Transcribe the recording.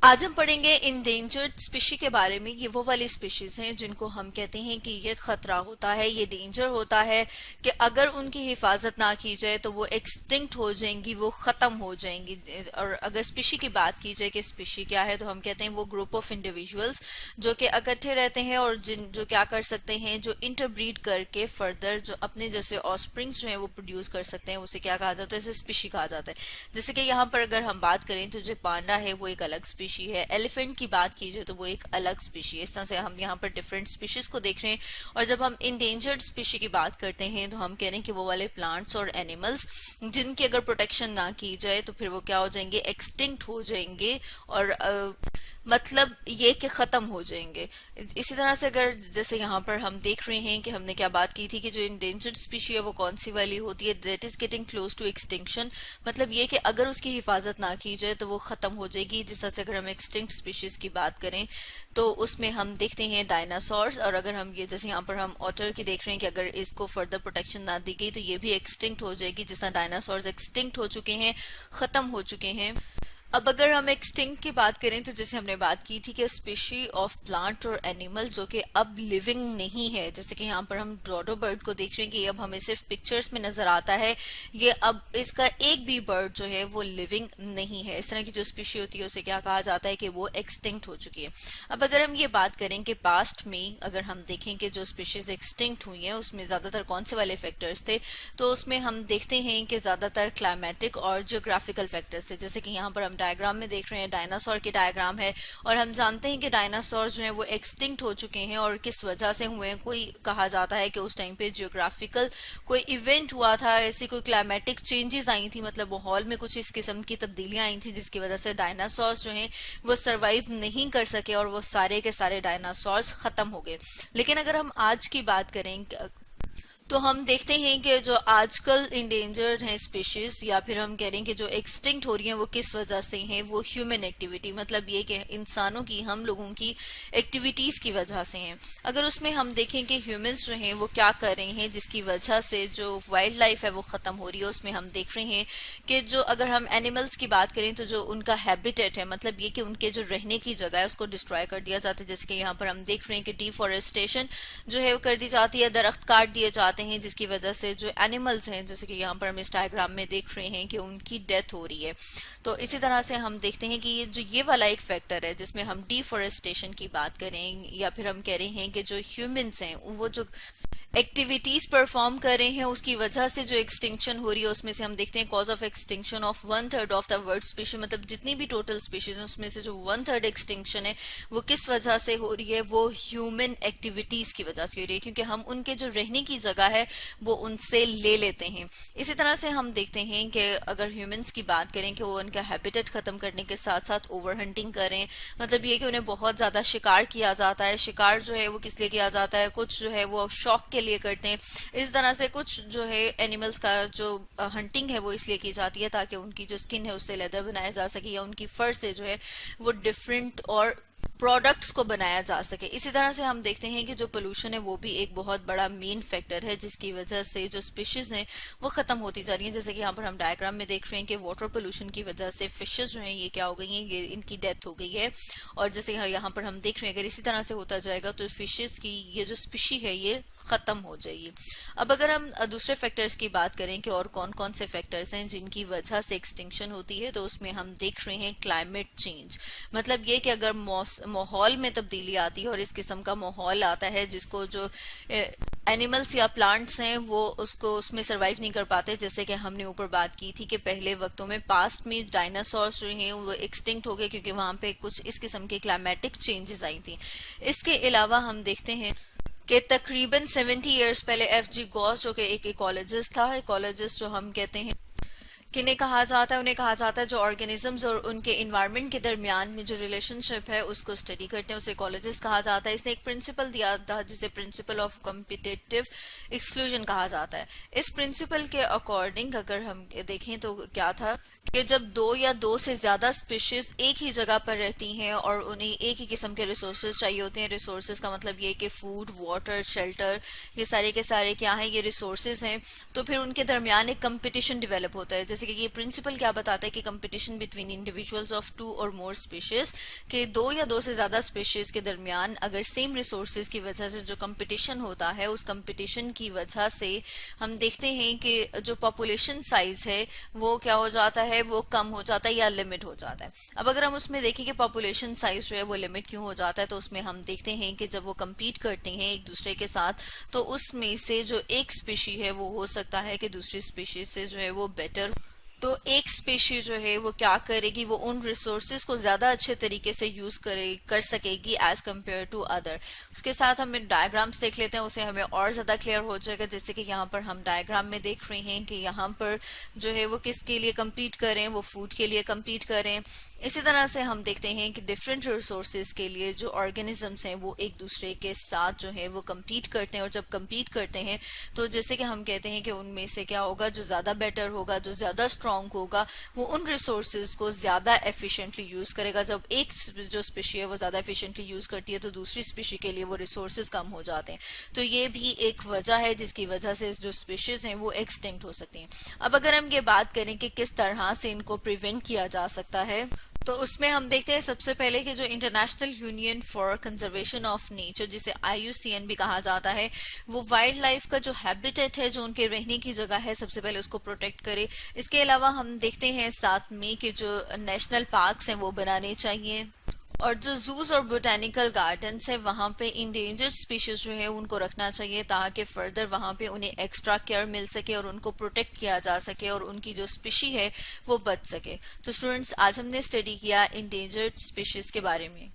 आज हम पढ़ेंगे इंडेंजर्ड स्पीशी के बारे में। ये वो वाली स्पीशीज हैं जिनको हम कहते हैं कि ये खतरा होता है, ये डेंजर होता है कि अगर उनकी हिफाजत ना की जाए तो वो एक्सटिंक्ट हो जाएंगी, वो खत्म हो जाएंगी। और अगर स्पीशी की बात की जाए कि स्पीशी क्या है, तो हम कहते हैं वो ग्रुप ऑफ इंडिविजुअल्स जो कि इकट्ठे रहते हैं और जिन जो क्या कर सकते हैं, जो इंटरब्रीड करके फर्दर जो अपने जैसे ऑस्प्रिंग्स जो है वो प्रोड्यूस कर सकते हैं, उसे क्या कहा जाता है, इसे स्पीशी कहा जाता है। जैसे कि यहाँ पर अगर हम बात करें तो जो पांडा है वो एक अलग स्पीशी है, एलिफेंट की बात कीजिए तो वो एक अलग स्पीशी है। इस तरह से हम यहाँ पर डिफरेंट स्पीशीज को देख रहे हैं। और जब हम इंडेंजर्ड स्पीशी की बात करते हैं तो हम कह रहे हैं कि वो वाले प्लांट्स और एनिमल्स जिनकी अगर प्रोटेक्शन ना की जाए तो फिर वो क्या हो जाएंगे, एक्सटिंक्ट हो जाएंगे। और मतलब ये कि खत्म हो जाएंगे। इसी तरह से अगर जैसे यहाँ पर हम देख रहे हैं कि हमने क्या बात की थी कि जो इंडेंजर्ड स्पीशी है वो कौन सी वाली होती है, that is getting close to extinction. मतलब ये कि अगर उसकी हिफाजत ना की जाए तो वो खत्म हो जाएगी। जिस तरह से अगर हम एक्सटिंक्ट स्पीशीज की बात करें तो उसमें हम देखते हैं डायनासोर्स। और अगर हम ये जैसे यहाँ पर हम ऑटर की देख रहे हैं कि अगर इसको फर्दर प्रोटेक्शन ना दी गई तो ये भी एक्सटिंक्ट हो जाएगी, जिस तरह डायनासोर्स एक्सटिंक्ट हो चुके हैं, खत्म हो चुके हैं। अब अगर हम एक्सटिंक्ट की बात करें तो जैसे हमने बात की थी कि स्पीशी ऑफ प्लांट और एनिमल जो कि अब लिविंग नहीं है, जैसे कि यहाँ पर हम डोडो बर्ड को देख रहे हैं कि अब हमें सिर्फ पिक्चर्स में नजर आता है, ये अब इसका एक भी बर्ड जो है वो लिविंग नहीं है। इस तरह की जो स्पीशी होती है उसे क्या कहा जाता है कि वो एक्सटिंक्ट हो चुकी है। अब अगर हम ये बात करें कि पास्ट में अगर हम देखें कि जो स्पीशीज एक्सटिंक्ट हुई है उसमें ज्यादातर कौन से वाले फैक्टर्स थे, तो उसमें हम देखते हैं कि ज्यादातर क्लाइमेटिक और जियोग्राफिकल फैक्टर्स थे। जैसे कि यहाँ पर हम डायग्राम में देख रहे हैं, डायनासोर की डायग्राम है और हम जानते हैं कि डायनासोर जो है वो एक्सटिंक्ट हो चुके हैं और किस वजह से हुए हैं। कोई कहा जाता है कि उस टाइम पे जियोग्राफिकल कोई इवेंट हुआ था, ऐसी कोई क्लाइमेटिक चेंजेस आई थी, मतलब माहौल में कुछ इस किस्म की तब्दीलियां आई थी जिसकी वजह से डायनासोर जो हैं वो सरवाइव नहीं कर सके और वो सारे के सारे डायनासोर्स खत्म हो गए। लेकिन अगर हम आज की बात करें तो हम देखते हैं कि जो आजकल इंडेंजर्ड हैं स्पीशीज, या फिर हम कह रहे हैं कि जो एक्सटिंक्ट हो रही हैं वो किस वजह से हैं, वो ह्यूमन एक्टिविटी, मतलब ये कि इंसानों की, हम लोगों की एक्टिविटीज की वजह से हैं। अगर उसमें हम देखें कि ह्यूमंस जो हैं वो क्या कर रहे हैं जिसकी वजह से जो वाइल्ड लाइफ है वो खत्म हो रही है, उसमें हम देख रहे हैं कि जो अगर हम एनिमल्स की बात करें तो जो उनका हैबिटेट है, मतलब ये कि उनके जो रहने की जगह है उसको डिस्ट्रॉय कर दिया जाता है। जैसे कि यहाँ पर हम देख रहे हैं कि डिफॉरेस्टेशन जो है वो कर दी जाती है, दरख्त काट दिए जाते हैं, जिसकी वजह से जो एनिमल्स हैं, जैसे कि यहाँ पर हम इस डायग्राम में देख रहे हैं कि उनकी डेथ हो रही है। तो इसी तरह से हम देखते हैं कि ये वाला एक फैक्टर है जिसमें हम डिफॉरेस्टेशन की बात करें, या फिर हम कह रहे हैं कि जो ह्यूमंस हैं वो जो एक्टिविटीज परफॉर्म कर रहे हैं उसकी वजह से जो एक्सटिंक्शन हो रही है, उसमें से हम देखते हैं cause of extinction of 1/3 of the world species, मतलब जितनी भी टोटल स्पीशीज हैं उसमें से जो 1/3 एक्सटिंक्शन है वो किस वजह से हो रही है, वो ह्यूमन एक्टिविटीज की वजह से हो रही है, क्योंकि हम उनके जो रहने की जगह है वो उनसे ले लेते हैं। इसी तरह से हम देखते हैं कि अगर ह्यूमंस की बात करें कि वो उनका हैबिटेट खत्म करने के साथ साथ ओवर हंटिंग करें, मतलब ये कि उन्हें बहुत ज्यादा शिकार किया जाता है। शिकार जो है वो किस लिए किया जाता है, कुछ जो है वो शौक के लिए करते हैं। इस तरह से कुछ जो है एनिमल्स का जो हंटिंग है वो इसलिए की जाती है ताकि उनकी जो स्किन है उससे लेदर बनाया जा सके, या उनकी फर से जो है वो डिफरेंट और प्रोडक्ट्स को बनाया जा सके। इसी तरह से हम देखते हैं कि जो पोल्यूशन है वो भी एक बहुत बड़ा मेन फैक्टर है जिसकी वजह से जो स्पीशीज हैं वो खत्म होती जा रही हैं। जैसे कि यहाँ पर हम डायग्राम में देख रहे हैं कि वाटर पोल्यूशन की वजह से फिशेज जो हैं ये क्या हो गई हैं, ये इनकी डेथ हो गई है। और जैसे यहाँ पर हम देख रहे हैं अगर इसी तरह से होता जाएगा तो फिशेज की ये जो स्पीशी है ये खत्म हो जाएगी। अब अगर हम दूसरे फैक्टर्स की बात करें कि और कौन कौन से फैक्टर्स हैं जिनकी वजह से एक्सटिंक्शन होती है, तो उसमें हम देख रहे हैं क्लाइमेट चेंज। मतलब ये कि अगर माहौल में तब्दीली आती है और इस किस्म का माहौल आता है जिसको जो एनिमल्स या प्लांट्स हैं वो उसको उसमें सरवाइव नहीं कर पाते। जैसे कि हमने ऊपर बात की थी कि पहले वक्तों में पास्ट में डायनासोर्स जो हैं वो एक्सटिंक्ट हो गए क्योंकि वहां पे कुछ इस किस्म की क्लाइमेटिक चेंजेस आई थी। इसके अलावा हम देखते हैं कि तकरीबन 70 इयर्स पहले एफ जी गॉस जो कि एक इकोलॉजिस्ट था, इकोलॉजिस्ट जो हम कहते हैं किन्हें कहा जाता है, उन्हें कहा जाता है जो ऑर्गेनिजम्स और उनके इन्वायरमेंट के दरमियान में जो रिलेशनशिप है उसको स्टडी करते हैं, उसे इकोलॉजिस्ट कहा जाता है। इसने एक प्रिंसिपल दिया था जिसे प्रिंसिपल ऑफ कॉम्पिटिटिव एक्सक्लूजन कहा जाता है। इस प्रिंसिपल के अकॉर्डिंग अगर हम देखें तो क्या था कि जब दो या दो से ज्यादा स्पीशीज एक ही जगह पर रहती हैं और उन्हें एक ही किस्म के रिसोर्सेज चाहिए होते हैं, रिसोर्सेज का मतलब ये कि फूड, वाटर, शेल्टर, ये सारे के सारे क्या हैं, ये रिसोर्सेज हैं, तो फिर उनके दरमियान एक कंपटीशन डेवलप होता है। जैसे कि ये प्रिंसिपल क्या बताता है कि competition between individuals of two or more species, के दो या दो से ज्यादा स्पीशीज के दरमियान अगर सेम रिसोर्सेज की वजह से जो कंपटीशन होता है, उस कंपटीशन की वजह से हम देखते हैं कि जो पॉपुलेशन साइज है वो क्या हो जाता है, वो कम हो जाता है या लिमिट हो जाता है। अब अगर हम उसमें देखें कि पॉपुलेशन साइज जो है वो लिमिट क्यों हो जाता है, तो उसमें हम देखते हैं कि जब वो compete करते हैं एक दूसरे के साथ, तो उसमें से जो एक स्पीशी है वो हो सकता है कि दूसरी स्पीशी से जो है वो बेटर, तो एक स्पीशी जो है वो क्या करेगी, वो उन रिसोर्सेज को ज्यादा अच्छे तरीके से यूज कर सकेगी एज कम्पेयर टू अदर। उसके साथ हम डायग्राम्स देख लेते हैं, उसे हमें और ज्यादा क्लियर हो जाएगा। जैसे कि यहाँ पर हम डायग्राम में देख रहे हैं कि यहाँ पर जो है वो किसके लिए compete करें, वो फूड के लिए compete करें। इसी तरह से हम देखते हैं कि डिफरेंट रिसोर्सेज के लिए जो ऑर्गेनिजम्स हैं वो एक दूसरे के साथ जो है वो compete करते हैं, और जब compete करते हैं तो जैसे कि हम कहते हैं कि उनमें से क्या होगा, जो ज्यादा बेटर होगा, जो ज्यादा स्ट्रांग होगा, वो उन रिसोर्सेज को ज्यादा एफिशिएंटली यूज करेगा। जब एक जो स्पीशी है वो ज्यादा एफिशिएंटली यूज करती है तो दूसरी स्पीशी के लिए वो रिसोर्सेज कम हो जाते हैं। तो ये भी एक वजह है जिसकी वजह से जो स्पीशीज हैं वो एक्सटिंक्ट हो सकती हैं। अब अगर हम ये बात करें कि किस तरह से इनको प्रिवेंट किया जा सकता है, तो उसमें हम देखते हैं सबसे पहले कि जो international union for conservation of nature, जिसे IUCN भी कहा जाता है, वो वाइल्ड लाइफ का जो हैबिटेट है, जो उनके रहने की जगह है, सबसे पहले उसको प्रोटेक्ट करे। इसके अलावा हम देखते हैं साथ में कि जो नेशनल पार्क्स हैं वो बनाने चाहिए, और जो जूस और बोटेनिकल गार्डन्स है वहां पे इंडेंजर्ड स्पीशीज जो है उनको रखना चाहिए, ताकि फर्दर वहां पे उन्हें एक्स्ट्रा केयर मिल सके और उनको प्रोटेक्ट किया जा सके और उनकी जो स्पीशी है वो बच सके। तो स्टूडेंट्स, आज हमने स्टडी किया इंडेंजर्ड स्पीशीज के बारे में।